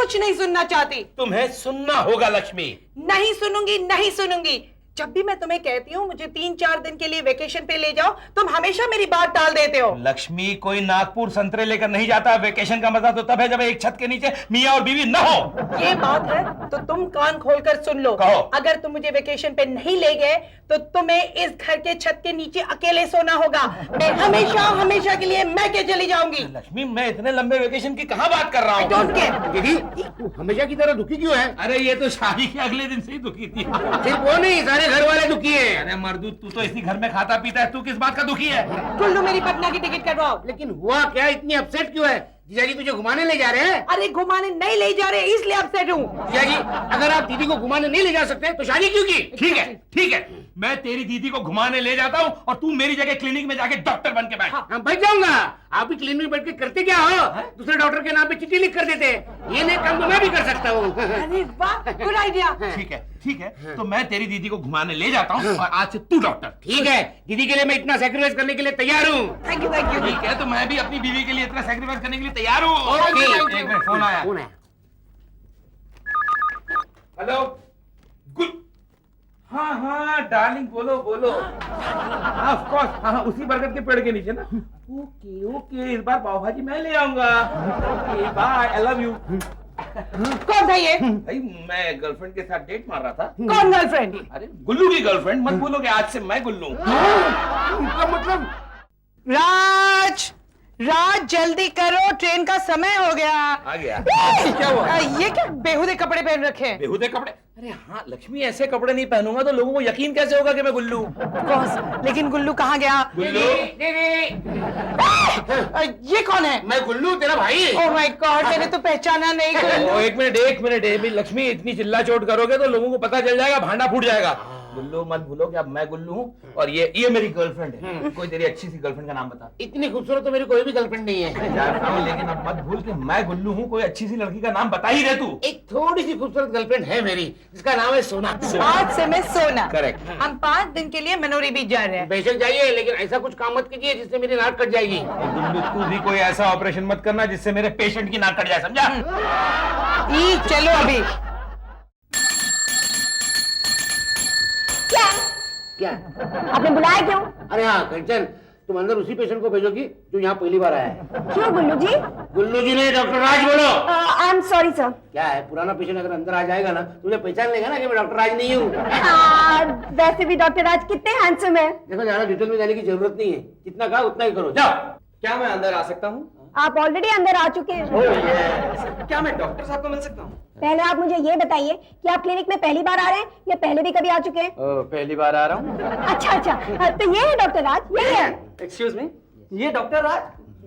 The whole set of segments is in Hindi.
कुछ नहीं सुनना चाहती। तुम्हें सुनना होगा लक्ष्मी। नहीं सुनूंगी, नहीं सुनूंगी। जब भी मैं तुम्हें कहती हूँ मुझे 3-4 दिन के लिए वेकेशन पे ले जाओ, तुम हमेशा मेरी बात टाल देते हो। लक्ष्मी, कोई नागपुर संतरे लेकर नहीं जाता। वेकेशन का मजा तो तब है जब एक छत के नीचे मियाँ और बीवी न हो। ये बात है तो तुम कान खोलकर सुन लो। कहो। अगर तुम मुझे वेकेशन पे नहीं ले गए तो तुम्हें इस घर के छत के नीचे अकेले सोना होगा। मैं हमेशा हमेशा के लिए मैके चली जाऊंगी। लक्ष्मी, मैं इतने लंबे वेकेशन की कहाँ बात कर रहा हूँ? Don't care. दीदी, तू हमेशा की तरह दुखी क्यों है? अरे ये तो शादी के अगले दिन से ही दुखी थी। सिर्फ वो नहीं, सारे घर वाले दुखी हैं। अरे मर्दू, तू तो इसी घर में खाता पीता है, तू किस बात का दुखी है? टुल्लू, मेरी पटना की टिकट कटवाओ। लेकिन हुआ क्या, इतनी अपसेट क्यों है? जीजाजी तुझे घुमाने ले जा रहे हैं? अरे घुमाने नहीं ले जा रहे, इसलिए अपसेट हूँ। जीजाजी, अगर आप दीदी को घुमाने नहीं ले जा सकते तो शादी क्यों की? ठीक है, ठीक है, मैं तेरी दीदी को घुमाने ले जाता हूँ और तू मेरी जगह क्लिनिक में जाके डॉक्टर बन के बैठ। हाँ, बैठ जाऊंगा। आप भी क्लिनिक में बैठ के करते क्या हो? दूसरे डॉक्टर के नाम पे चिट्ठी लिख कर देते हैं। ये नहीं काम तो मैं भी कर सकता हूँ। अरे वाह, गुड आइडिया। ठीक है, ठीक है, तो मैं तेरी दीदी को घुमाने ले जाता हूँ और आज से तू डॉक्टर। ठीक है, दीदी के लिए मैं इतना सेक्रीफाइस करने के लिए तैयार हूँ। Thank you, thank you. ठीक है, तो मैं भी अपनी बीवी के लिए इतना सेक्रीफाइस करने के लिए तैयार हूँ। ओके। एक मिनट, फोन आया। कौन है? Hello, good. हाँ हाँ डार्लिंग, बोलो बोलो। ऑफ कोर्स, हाँ उसी बरगद के पेड़ के नीचे ना। ओके ओके, इस बार पाव भाजी मैं ले आऊंगा। Okay bye, I love you. कौन था ये? भाई मैं गर्लफ्रेंड के साथ डेट मार रहा था। कौन गर्लफ्रेंड? अरे गुल्लू की गर्लफ्रेंड। मत बोलो कि आज से मैं गुल्लू। उनका मतलब? राज, राज जल्दी करो, ट्रेन का समय हो गया। आ गया। क्या हुआ? ये क्या बेहुदे कपड़े पहन रखे हैं? बेहुदे कपड़े? अरे हाँ लक्ष्मी, ऐसे कपड़े नहीं पहनूंगा तो लोगों को यकीन कैसे होगा कि मैं गुल्लू हूँ? लेकिन गुल्लू कहाँ गया? गुल्लू, ये कौन है? मैं गुल्लू, तेरा भाई। ओह माय गॉड, मैंने तो पहचाना नहीं। गुल्लू। एक मिनट एक मिनट, लक्ष्मी इतनी चिल्ला चोट करोगे तो लोगों को पता चल जाएगा, भांडा फूट जाएगा। गुल्लू मत भूलो कि अब मैं गुल्लू हूँ और ये मेरी गर्लफ्रेंड है। कोई तेरी अच्छी सी गर्लफ्रेंड का नाम बता। इतनी खूबसूरत तो मेरी कोई भी गर्लफ्रेंड नहीं है। जानता हूँ, लेकिन अब मत भूल कि मैं गुल्लू हूँ। कोई अच्छी सी लड़की का नाम बता ही रहे तू। एक थोड़ी सी खूबसूरत गर्लफ्रेंड है मेरी, जिसका नाम है सोना। आज से मैं सोना। करेक्ट। हम 5 दिन के लिए मनोरी बीच जा रहे हैं। बेशक जाइए, लेकिन ऐसा कुछ काम मत कीजिए जिससे मेरी नाक कट जाएगी। गुल्लू, तू भी कोई ऐसा ऑपरेशन मत करना जिससे मेरे पेशेंट की नाक कट जाए, समझा? चलो अभी। क्या? आपने बुलाया क्यों? अरे हाँ कंचन, तुम अंदर उसी पेशेंट को भेजोगी जो यहाँ पहली बार आया है। क्यों गुल्लू जी? गुल्लू जी नहीं, डॉक्टर राज बोलो। I am sorry sir. क्या है, पुराना पेशेंट अगर अंदर आ जाएगा ना तुझे पहचान लेगा ना कि मैं डॉक्टर राज नहीं हूँ। वैसे भी डॉक्टर राज कितने हैंडसम है। देखो, ज्यादा डिटेल में जाने की जरूरत नहीं है, जितना कहा उतना ही करो, जाओ। क्या मैं अंदर आ सकता हूँ? आप ऑलरेडी अंदर आ चुके हैं। क्या मैं डॉक्टर साहब को मिल सकता हूँ? पहले आप मुझे ये बताइए कि आप क्लिनिक में पहली बार आ रहे हैं या पहले भी कभी आ चुके हैं? पहली बार आ रहा हूँ। अच्छा अच्छा, तो ये है डॉक्टर राज, ये है। एक्सक्यूज मी, ये डॉक्टर राज?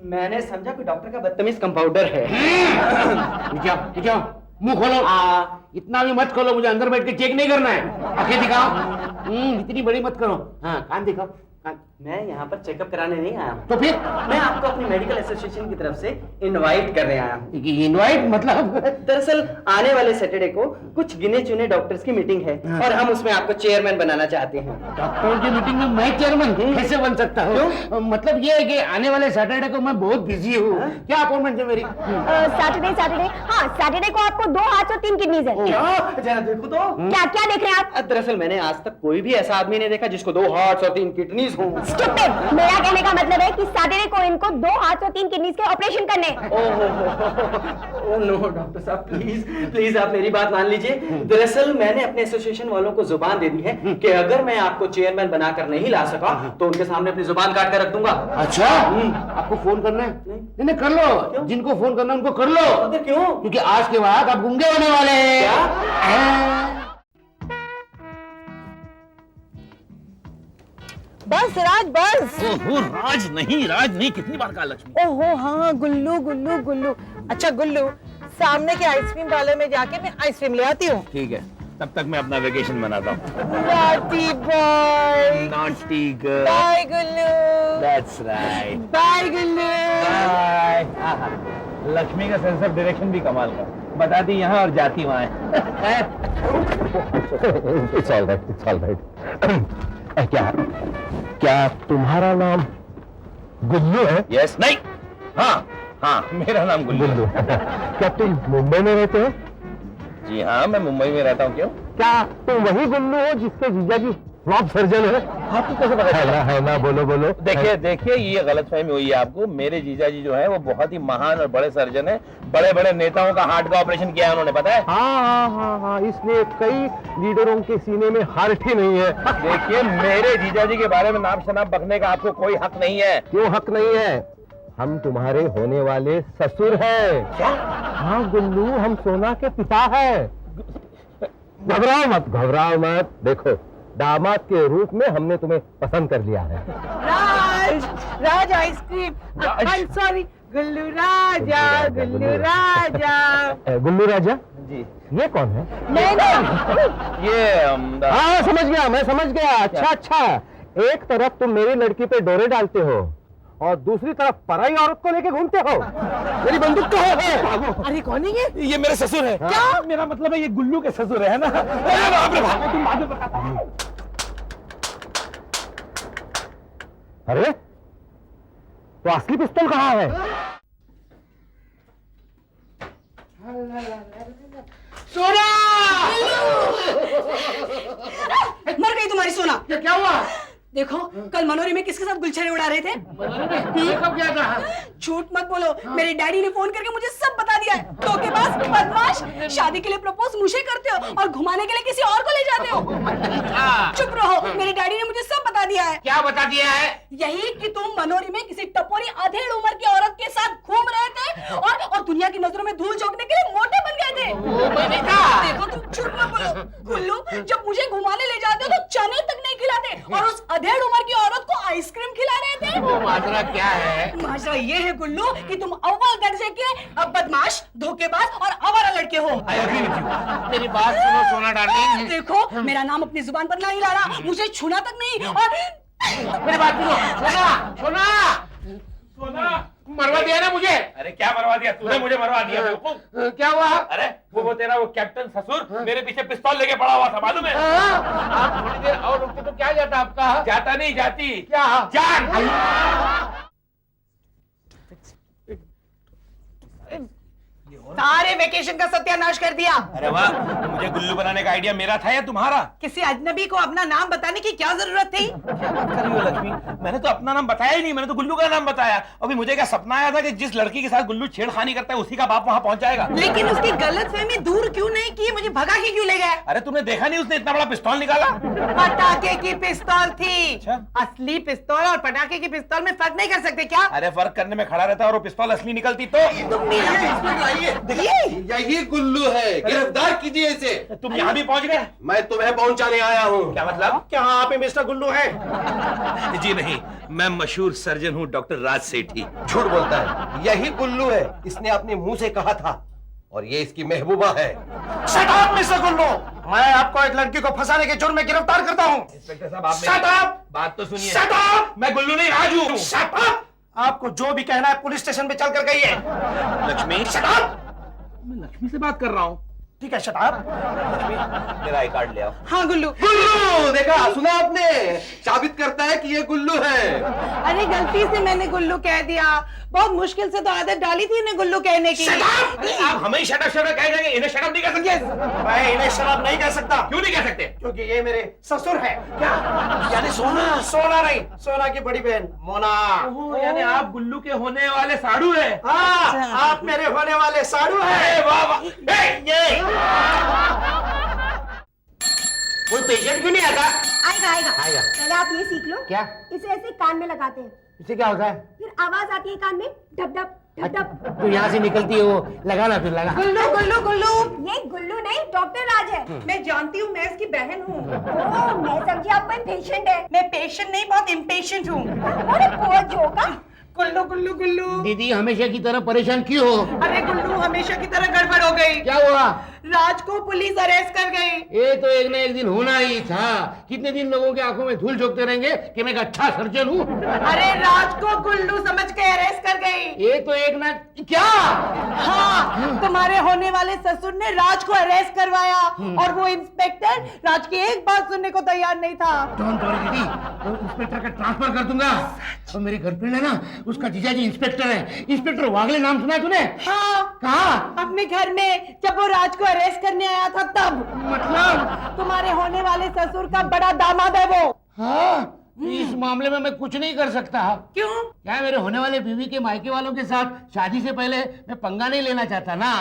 मैंने समझा कोई डॉक्टर का बदतमीज कंपाउंडर है। जाओ, मुंह खोलो। इतना भी मत खोलो, मुझे अंदर बैठ के चेक नहीं करना है। आंखें दिखाओ। इतनी बड़ी मत करो। हाँ, कान दिखाओ। मैं यहाँ पर चेकअप कराने नहीं आया हूँ। तो फिर? मैं आपको अपनी मेडिकल एसोसिएशन की तरफ से इनवाइट करने आया हूँ। इनवाइट मतलब? दरअसल आने वाले सैटरडे को कुछ गिने चुने डॉक्टर्स की मीटिंग है और हम उसमें आपको चेयरमैन बनाना चाहते हैं। डॉक्टरों की मीटिंग में मैं चेयरमैन कैसे बन सकता हूँ? मतलब ये है कि आने वाले सैटरडे को मैं बहुत बिजी हूँ। क्या अपॉइंटमेंट है मेरी? सैटरडे, हाँ सैटरडे को आपको 2 हार्ट और 3 किडनीज है। जरा देखो तो। क्या क्या देख रहे हैं आप? दरअसल मैंने आज तक कोई भी ऐसा आदमी नहीं देखा जिसको 2 हार्ट्स और 3 किडनीज हो। Stupid! मेरा कहने का मतलब है कि सैटरडे को इनको 2 हार्ट और 3 किडनीज के ऑपरेशन करने हैं। ओह नो डॉक्टर साहब, प्लीज प्लीज आप मेरी बात मान लीजिए। दरअसल मैंने अपने एसोसिएशन वालों को जुबान दे दी है कि अगर मैं आपको चेयरमैन बनाकर नहीं ला सका तो उनके सामने अपनी जुबान काट कर रख दूंगा। अच्छा, आपको फोन करना है? नहीं कर लो, जिनको फोन करना है उनको कर लो। क्यों? क्योंकि आज के बाद आप गूंगे होने वाले हैं। बस राज, बस। ओहो राज नहीं, कितनी बार कहा लक्ष्मी? ओहो हाँ, गुल्लू गुल्लू गुल्लू। अच्छा गुल्लू, सामने के आइसक्रीम वाले में जाके मैं आइसक्रीम ले आती हूँ। ठीक है, तब तक मैं अपना वेकेशन मनाता हूँ। Naughty boy. Naughty girl. Bye Gullu. That's right. Bye Gullu. Bye. Lakshmi का सेंस ऑफ डायरेक्शन भी कमाल का, बताती यहाँ और जाती वहाँ है। It's all right. क्या तुम्हारा नाम गुल्लू है? यस, नहीं, हाँ, हाँ, मेरा नाम गुल्लू है। गुल्लू क्या तुम मुंबई में रहते हो? जी हाँ, मैं मुंबई में रहता हूँ। क्यों? क्या तुम वही गुल्लू हो जिसके जीजा जी फ्लॉप सर्जन है? आपको कैसे पता चला? है ना, बोलो बोलो। देखिए देखिए, ये गलतफहमी हुई है आपको। मेरे जीजा जी जो है वो बहुत ही महान और बड़े सर्जन है। बड़े बड़े नेताओं का हार्ट का ऑपरेशन किया है उन्होंने, पता है? हाँ, इसलिए कई लीडरों के सीने में हार्ट ही नहीं है। देखिए, मेरे जीजा जी के बारे में नाम शनाम बकने का आपको कोई हक नहीं है। क्यों हक नहीं है? हम तुम्हारे होने वाले ससुर हैं। क्या? हाँ गुल्लू, हम सोना के पिता हैं। घबराओ मत। देखो, दामाद के रूप में हमने तुम्हें पसंद कर लिया है। राज आइसक्रीम। आई एम सॉरी, गुल्लू राजा। गुल्लू राजा जी, ये कौन है? नहीं, ये हाँ समझ गया, मैं समझ गया। अच्छा, एक तरफ तुम मेरी लड़की पे डोरे डालते हो और दूसरी तरफ पराई औरत को लेके घूमते हो। मेरी बंदूक कहाँ है? अरे कौन है ये मेरे ससुर है। क्या? मेरा मतलब है ये गुल्लू के ससुर है ना? अरे बाप रे बाप, तुम बाद में बताता हूँ। अरे तो असली पिस्तौल कहाँ है? सोना! मर गई तुम्हारी सोना। क्या हुआ? देखो, कल मनोरी में किसके साथ गुलछड़े उड़ा रहे थे? कब गया था? झूठ मत बोलो, मेरे डैडी ने फोन करके मुझे सब बता दिया है। तो के पास बदमाश, शादी के लिए प्रपोज मुझे करते हो और घुमाने के लिए किसी और को ले जाते हो। चुप रहो, मेरे डैडी ने मुझे सब बता दिया है। क्या बता दिया है? यही कि तुम मनोरी में किसी टपोरी अधेड़ उम्र की औरत के साथ घूम रहे थे और दुनिया की नजरों में धूल झोंकने के लिए मोटे बन गए थे। देखो, तुम झूठ मत बोलो। गुल्लू, जब मुझे घुमाने ले जाते हो तो चने तक नहीं खिलाते और उस अधेड़ उम्र की औरत को आइसक्रीम खिला रहे थे। माजरा क्या है? माजरा ये है गुल्लू कि तुम अव्वल दर्जे के बदमाश, धोखेबाज और आवारा लड़के हो। मेरी बात सुनो सोना डार्लिंग। देखो, मेरा नाम अपनी जुबान पर नहीं ला रहा, मुझे छूना तक नहीं। और मेरी बात सुनो। सोना मरवा दिया ना मुझे। अरे क्या मरवा दिया तूने? मुझे मरवा दिया। क्या हुआ? अरे वो तेरा वो कैप्टन ससुर मेरे पीछे पिस्तौल लेके पड़ा हुआ था, मालूम है? आप थोड़ी देर और रुकते तो क्या जाता आपका? जाता नहीं, जाती क्या? जान। सारे वेकेशन का सत्यानाश कर दिया। अरे वाह, मुझे गुल्लू बनाने का आइडिया मेरा था या तुम्हारा? किसी अजनबी को अपना नाम बताने की क्या जरूरत थी? क्या बात कर रही हो लक्ष्मी? मैंने तो अपना नाम बताया ही नहीं, मैंने तो गुल्लू का नाम बताया। अभी मुझे क्या सपना आया था कि जिस लड़की के साथ गुल्लू छेड़खानी करता है उसी का बाप वहां पहुंच जाएगा। लेकिन उसकी गलतफहमी दूर क्यों नहीं की? मुझे भगा के क्यों ले गए? अरे तुमने देखा नहीं उसने इतना बड़ा पिस्तौल निकाला? पटाखे की पिस्तौल थी। अच्छा। असली पिस्तौल और पटाखे की पिस्तौल में फर्क नहीं कर सकते क्या? अरे फर्क करने में खड़ा रहता और वो पिस्तौल असली निकलती तो? यही गुल्लू है, गिरफ्तार कीजिए इसे। तुम यहाँ भी पहुंच गए? मैं तुम्हें पहुंचाने आया हूँ। क्या मतलब? क्या आप ही मिस्टर गुल्लू हैं? जी नहीं, मैं मशहूर सर्जन हूँ, डॉक्टर राज सेठी। झूठ बोलता है, यही गुल्लू है। इसने अपने मुंह से कहा था और ये इसकी महबूबा है। शट अप मिस्टर गुल्लू, मैं आपको एक लड़की को फंसाने के जुर्म में गिरफ्तार करता हूँ। इंस्पेक्टर साहब, आप शट अप! बात तो सुनिए। Shut up! मैं गुल्लू नहीं, राज हूँ। Shut up! आपको जो भी कहना है पुलिस स्टेशन पे चल कर कहिए। Lakshmi, shut up! मैं लक्ष्मी से बात कर रहा हूँ। ठीक है, शट अप। लक्ष्मी, मेरा आई कार्ड ले आओ। हाँ गुल्लू। गुल्लू, देखा, सुना आपने? साबित करता है कि ये गुल्लू है। अरे गलती से मैंने गुल्लू कह दिया, बहुत मुश्किल से तो आदत डाली थी इन्हें गुल्लू कहने की। अरे आप हमें शट अप कह देंगे, इन्हें शट अप नहीं कर सकते? मैं इन्हें शराब नहीं कह सकता क्यों नहीं कह सकते? क्योंकि ये मेरे ससुर है। क्या? यानी सोना? सोना नहीं, सोना की बड़ी बहन मोना। यानी आप गुल्लू के होने वाले साड़ू है? हाँ, आप मेरे होने वाले साड़ू हैं। वाह वाह। कोई पेशेंट क्यों नहीं आता? आएगा। पहले आप ये सीख लो। क्या? इसे ऐसे कान में लगाते हैं, इससे क्या होता है? फिर आवाज आती है कान में, धप धप धप धप। तो यहाँ से निकलती है वो, लगाना फिर लगा। गुल्लू गुल्लू गुल्लू। ये गुल्लू नहीं, डॉक्टर राज है। मैं जानती हूँ, मैं इसकी बहन हूँ। ओह, मैं समझी आप कोई पेशेंट है। मैं पेशेंट नहीं, बहुत इम्पेशेंट हूँ। अरे पोअर जोका। गुल्लू गुल्लू गुल्लू। दीदी हमेशा की तरह परेशान क्यों हो? अरे गुल्लू, हमेशा की तरह गड़बड़ हो गई। क्या हुआ? राज को पुलिस अरेस्ट कर गई। ये तो एक न एक दिन होना ही था। कितने दिन लोगों की आंखों में धूल झोंकते रहेंगे कि मैं एक अच्छा सर्जन हूँ। अरे राज को गुल्लू समझ के अरेस्ट कर गई। ये तो एक ना क्या हाँ, तुम्हारे होने वाले ससुर ने राज को अरेस्ट करवाया और वो इंस्पेक्टर राज की एक बात सुनने को तैयार नहीं था। डोंट वरी दीदी, तो इंस्पेक्टर का ट्रांसफर कर दूंगा। और मेरी गर्लफ्रेंड है ना, उसका जीजाजी इंस्पेक्टर है, इंस्पेक्टर वागले नाम सुना है तूने? हाँ, कहाँ? अपने घर में जब वो राज को अरेस्ट करने आया था तब। मतलब? तुम्हारे होने वाले ससुर का बड़ा दामाद है वो। हाँ, इस मामले में मैं कुछ नहीं कर सकता। क्यों? क्या मेरे होने वाले बीवी के मायके वालों के साथ शादी से पहले मैं पंगा नहीं लेना चाहता ना।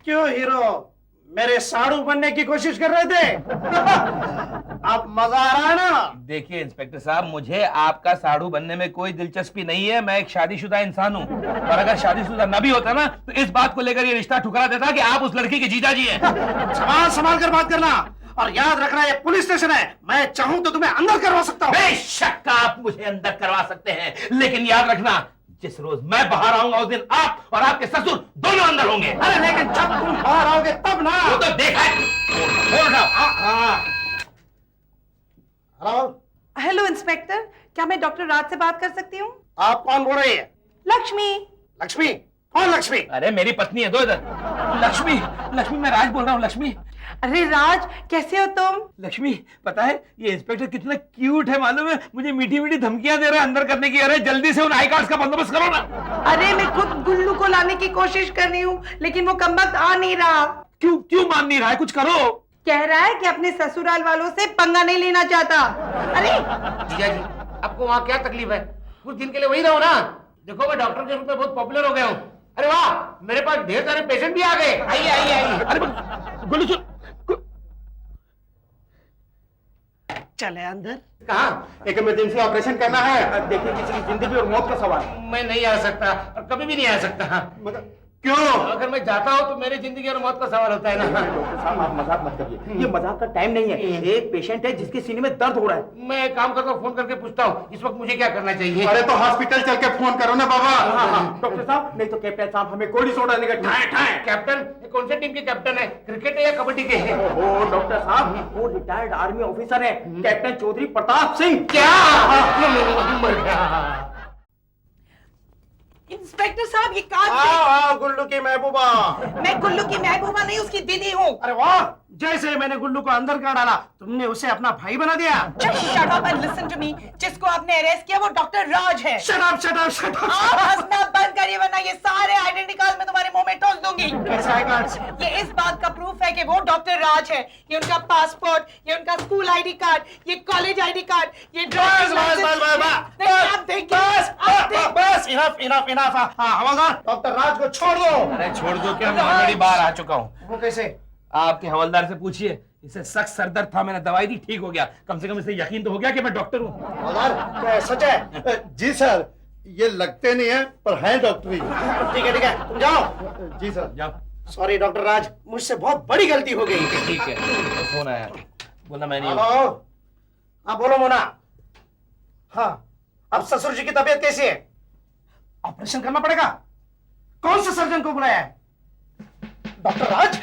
क्यों हीरो, मेरे साड़ू बनने की कोशिश कर रहे थे? अब मजा आ रहा है ना? देखिए इंस्पेक्टर साहब, मुझे आपका साड़ू बनने में कोई दिलचस्पी नहीं है। मैं एक शादीशुदा इंसान हूँ, और अगर शादीशुदा न भी होता ना तो इस बात को लेकर ये रिश्ता ठुकरा देता कि आप उस लड़की के जीजाजी हैं। संभाल कर बात करना, और याद रखना ये पुलिस स्टेशन है। मैं चाहूं तो तुम्हें अंदर करवा सकता हूँ। बेशक आप मुझे अंदर करवा सकते हैं, लेकिन याद रखना जिस रोज मैं बाहर आऊंगा उस दिन आप और आपके ससुर दोनों अंदर होंगे। अरे लेकिन जब तुम बाहर आओगे तब ना। वो तो देखा है। हेलो, हेलो इंस्पेक्टर, क्या मैं डॉक्टर राज से बात कर सकती हूँ? आप कौन बोल रही है? लक्ष्मी। लक्ष्मी? कौन लक्ष्मी? अरे मेरी पत्नी है, दो इधर। लक्ष्मी, लक्ष्मी मैं राज बोल रहा हूँ। लक्ष्मी, अरे राज, कैसे हो तुम? लक्ष्मी पता है ये इंस्पेक्टर कितना क्यूट है मालूम है? मुझे मीठी मीठी धमकियां दे रहा है अंदर करने की। अरे जल्दी से उन आई कार्ड्स का बंदोबस्त करो ना। अरे मैं खुद गुल्लू को लाने की कोशिश कर रही हूँ, लेकिन वो कमबख्त आ नहीं रहा। क्यों क्यों मान नहीं रहा है? कुछ करो। कह रहा है कि अपने ससुराल वालों से पंगा नहीं लेना चाहता। अरे जीजाजी, आपको वहाँ क्या तकलीफ है? कुछ दिन के लिए वही रहो ना। देखो मैं डॉक्टर के रूप में बहुत पॉपुलर हो गया हूँ। अरे वाह, मेरे पास ढेर सारे पेशेंट भी आ गए। आइए आइए आइए। अरे गुल्लू सुन। चले अंदर। कहाँ? एक इमरजेंसी ऑपरेशन करना है। देखिए किसी की जिंदगी और मौत का सवाल। मैं नहीं आ सकता और कभी भी नहीं आ सकता। मगर क्यों? अगर मैं जाता हूँ तो मेरी जिंदगी और मौत का सवाल होता है ना। डॉक्टर साहब आप मजाक मत करिए, ये मजाक का टाइम नहीं है। एक पेशेंट है जिसके सीने में दर्द हो रहा है। मैं एक काम करता हूँ, फोन करके पूछता हूँ इस वक्त मुझे क्या करना चाहिए। अरे तो हॉस्पिटल चल के फोन करो ना बाबा। डॉक्टर साहब, नहीं तो कैप्टन साहब हमें गोली सोडा देगा। कैप्टन, ये कौन से टीम के कैप्टन है? क्रिकेट है या कबड्डी के है? ओ डॉक्टर साहब, वो रिटायर्ड आर्मी ऑफिसर है, कैप्टन चौधरी प्रताप सिंह। क्या? मर गया। इंस्पेक्टर साहब, ये कार्ड। आओ गुल्लू की महबूबा। मैं गुल्लू की महबूबा नहीं, उसकी दीदी हूँ। अरे वाह, जैसे मैंने गुल्लू को अंदर कर डाला तुमने उसे अपना भाई बना दिया। Just shut up and listen to me. जिसको आपने अरेस्ट किया वो डॉक्टर राज है। Shut up shut up shut up. आप हंसना बंद करिए वरना ये सारे आइडेंटिटी कार्ड में तुम्हारे मुंह में ठोस दूंगी। कैसे आई कार्ड्स? ये इस बात का प्रूफ है कि वो डॉक्टर राज है। ये उनका पासपोर्ट, ये उनका स्कूल आईडी कार्ड, ये कॉलेज आईडी कार्ड, ये ड्राइविंग बस इनफ इनफ इनफ। हाँ हवलदार, डॉक्टर राज को छोड़ दो। अरे छोड़ दो क्या, मैं ऑलरेडी बाहर आ चुका हूँ। वो कैसे? आपके हवलदार से पूछिए, इसे सख्त सरदर्द था, मैंने दवाई दी, ठीक हो गया। कम से कम इसे यकीन तो हो गया कि मैं डॉक्टर हूँ। हवलदार, क्या सच है? जी सर, ये लगते नहीं है पर हैं डॉक्टरी। ठीक है तुम जाओ। जी सर। जाओ। सॉरी डॉक्टर राज, मुझसे बहुत बड़ी गलती हो गई। ठीक है, तो फोन आया, बोला मैं नहीं हूँ। हेलो, हाँ बोलो मोना। हाँ, अब ससुर जी की तबीयत कैसी है? ऑपरेशन करना पड़ेगा। कौन से सर्जन को बुलाया है? डॉक्टर राज?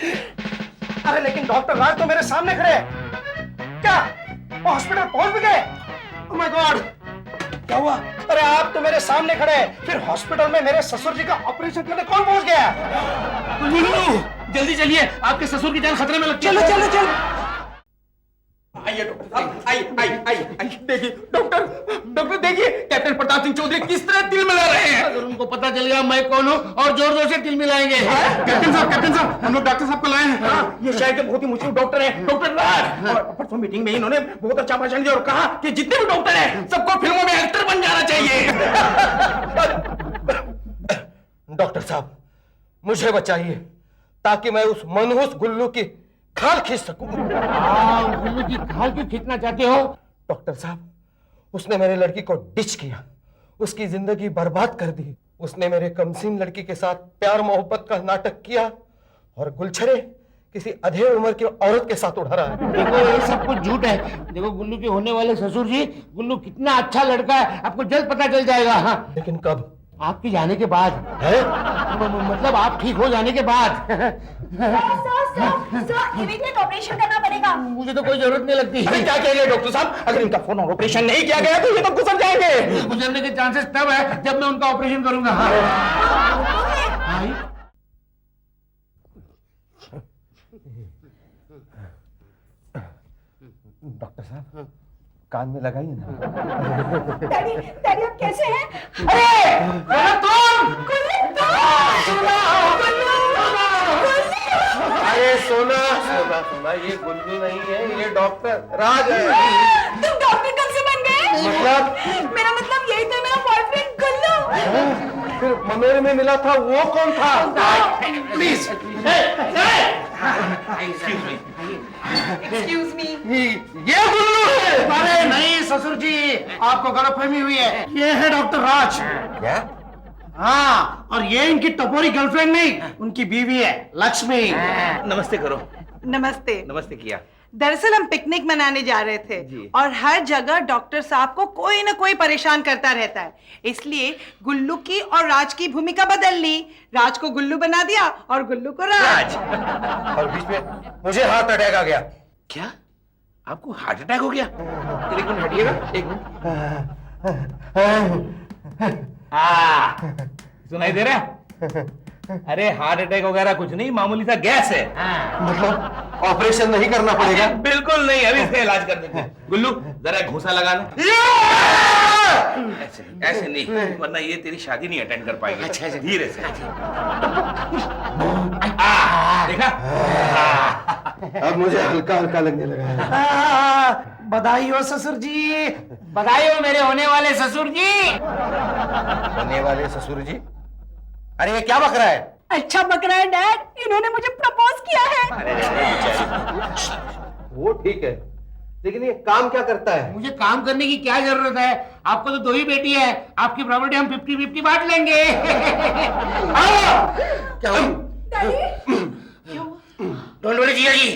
अरे लेकिन डॉक्टर राज तो मेरे सामने खड़े हैं। क्या वो हॉस्पिटल पहुंच भी गए? ओह माय गॉड, क्या हुआ? अरे आप तो मेरे सामने खड़े हैं, फिर हॉस्पिटल में मेरे ससुर जी का ऑपरेशन करने कौन पहुंच गया? जल्दी चलिए, आपके ससुर की जान खतरे में लगती है। चलो चलो चलो। आइए डॉक्टर साहब, आइए देखिए डॉक्टर देखिए कैप्टन प्रताप सिंह चौधरी किस तरह तिल मिला रहे हैं। अगर उनको पता चल गया मैं कौन हूँ और जोर जोर से तिल मिलाएंगे। कैप्टन साहब, हम लोग डॉक्टर साहब को लाए हैं। ये शहर के बहुत ही मशहूर डॉक्टर हैं, डॉक्टर राज। और परसों मीटिंग में इन्होंने बहुत अच्छा भाषण दिया और कहा कि जितने भी डॉक्टर हैं सबको फिल्मों में एक्टर बन जाना चाहिए। डॉक्टर साहब, मुझे बचाइए ताकि मैं उस मनहूस गुल्लू की खाल खींच सकूं। गुल्लू की खाल क्यों खींचना चाहते हो? डॉक्टर साहब, उसने मेरे लड़की को डिच किया, उसकी जिंदगी बर्बाद कर दी। उसने मेरे कमसीन लड़की के साथ प्यार मोहब्बत का नाटक किया और गुलछरे किसी अधेड़ उम्र की औरत के साथ उड़ा रहा है। देखो ये सब कुछ झूठ है। देखो गुल्लू के होने वाले ससुर जी, गुल्लू कितना अच्छा लड़का है आपको जल्द पता चल जाएगा। हाँ। लेकिन कब? आपके जाने के बाद मतलब आप ठीक हो जाने के बाद सर इमीडिएट ऑपरेशन करना पड़ेगा। मुझे तो कोई जरूरत नहीं लगती। अरे क्या कह रहे हैं डॉक्टर साहब? अगर इनका फोन ऑपरेशन नहीं किया गया तो ये तो गुजर जाएंगे। गुजरने के चांसेस तब है जब मैं उनका ऑपरेशन करूंगा। हाँ। डॉक्टर साहब कान में लगाइए ना। डैडी डैडी आप कैसे हैं? अरे सोना सोना सोना, ये गुल्लू नहीं है, ये डॉक्टर राज है। तुम डॉक्टर कब से बन गए? मतलब? मेरा मतलब यही था, मेरा बॉयफ्रेंड गुल्लू। फिर मनोरे में मिला था वो कौन था? Please excuse me. ये गुल्लू है। अरे नहीं ससुर जी, आपको गलतफहमी हुई है। ये है डॉक्टर राज। क्या? हाँ, और ये इनकी टपोरी गर्लफ्रेंड नहीं, उनकी बीवी है लक्ष्मी। नमस्ते करो। नमस्ते। नमस्ते किया। दरअसल हम पिकनिक मनाने जा रहे थे और हर जगह डॉक्टर साहब को कोई ना कोई परेशान करता रहता है, इसलिए गुल्लू की और राज की भूमिका बदल ली। राज को गुल्लू बना दिया और गुल्लू को राज। और बीच में मुझे हार्ट अटैक आ गया। क्या आपको हार्ट अटैक हो गया? एक मिनट हटिएगा, एक मिनट। सुनाई दे रहा है? अरे हार्ट अटैक वगैरह कुछ नहीं, मामूली सा गैस है। मतलब ऑपरेशन नहीं करना पड़ेगा? बिल्कुल नहीं, अभी इसका इलाज कर देते हैं। गुल्लू जरा घूसा लगाना। ऐसे ऐसे नहीं, वरना ये तेरी शादी नहीं अटेंड कर पाएगी। अच्छा धीरे से। देखा? अब मुझे हल्का हल्का लगने लगा है। बधाई हो ससुर जी। बधाई हो मेरे होने वाले ससुर जी। होने वाले ससुर जी? अरे ये क्या बक रहा है? अच्छा बक रहा है डैड, इन्होंने मुझे प्रपोज किया है। वो ठीक है, लेकिन ये काम क्या करता है? मुझे काम करने की क्या जरूरत है? आपको तो 2 ही बेटी है, आपकी प्रॉपर्टी हम 50-50 बांट लेंगे। क्या हुआ? Don't worry Jiya ji.